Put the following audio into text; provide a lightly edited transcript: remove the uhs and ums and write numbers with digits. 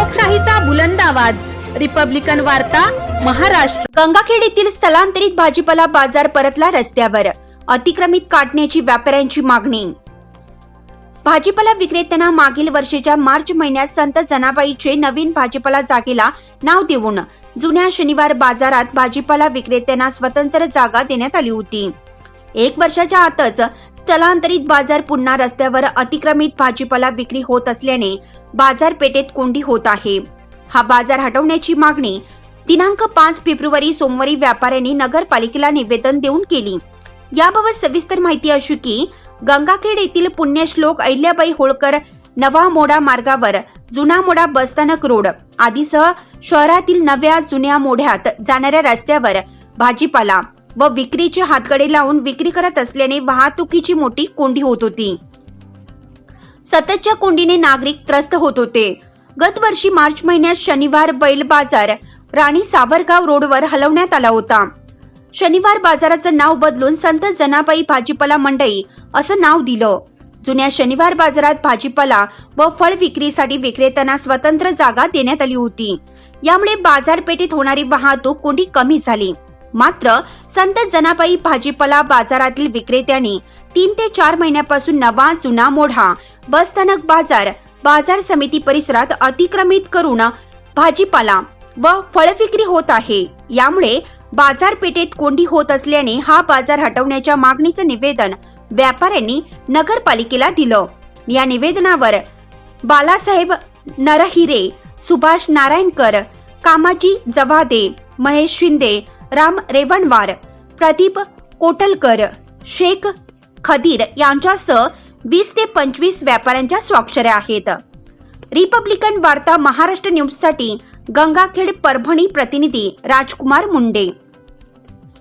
लोकशाहीचा बुलंद आवाज, रिपब्लिकन वार्ता, महाराष्ट्र। गंगाखेड येथील स्थलांतरित भाजीपाला बाजार परतला रस्त्यावर, अतिक्रमित काढण्याची व्यापाऱ्यांची मागणी। भाजीपाला विक्रेत्यांना मागील वर्षीच्या मार्च महिन्यात संत जनाबाईचे नवीन भाजीपाला जागेला नाव देऊन जुन्या शनिवार बाजारात भाजीपाला विक्रेत्यांना स्वतंत्र जागा देण्यात आली होती। एक वर्षाच्या आतच स्थलांतरित बाजार पुन्हा रस्त्यावर अतिक्रमित भाजीपाला विक्री होत असल्याने बाजारपेठेत कोंडी होत आहे। हा बाजार हटवण्याची मागणी दिनांक 5 फेब्रुवारी सोमवारी व्यापाऱ्यांनी नगरपालिकेला निवेदन देऊन केली। याबाबत सविस्तर माहिती अशी की गंगाखेड येथील पुण्यश्लोक अहिल्याबाई होळकर नवा मोडा मार्गावर जुना मोडा बसस्थानक रोड आदीसह शहरातील नव्या जुन्या मोढ्यात जाणाऱ्या रस्त्यावर भाजीपाला व विक्रीचे हातगडे लावून विक्री करत असल्याने वाहतुकीची मोठी कोंडी होत होती। सततच्या कोंडीने नागरिक त्रस्त होत होते। गत वर्षी मार्च महिन्यात शनिवार बैल बाजार राणी सावरगाव रोडवर हलवण्यात आला होता। शनिवार बाजाराचं नाव बदलून संत जनाबाई भाजीपाला मंडई असं नाव दिलं। जुन्या शनिवार बाजारात भाजीपाला व फळ विक्रीसाठी विक्रेत्यांना स्वतंत्र जागा देण्यात आली होती। यामुळे बाजारपेठेत होणारी वाहतूक कोंडी कमी झाली। मात्र संत जनाबाई भाजीपाला बाजारातील विक्रेत्यांनी 3 ते 4 महिन्यापासून नवा जुना मोढा बसस्थानक बाजार समिती परिसरात अतिक्रमित करून भाजीपाला व फळ विक्री होत आहे। यामुळे बाजारपेठेत कोंडी होत असल्याने हा बाजार हटवण्याच्या मागणीचं निवेदन व्यापाऱ्यांनी नगरपालिकेला दिलं। या निवेदनावर बालासाहेब नरहिरे, सुभाष नारायणकर, कामाजी जवादे, महेश शिंदे, राम रेवणवार, प्रदीप कोटलकर, शेख खदीर यांच्यासह 20 ते 25 व्यापाऱ्यांच्या स्वाक्षऱ्या आहेत। रिपब्लिकन वार्ता महाराष्ट्र न्यूजसाठी गंगाखेड परभणी प्रतिनिधी राजकुमार मुंडे।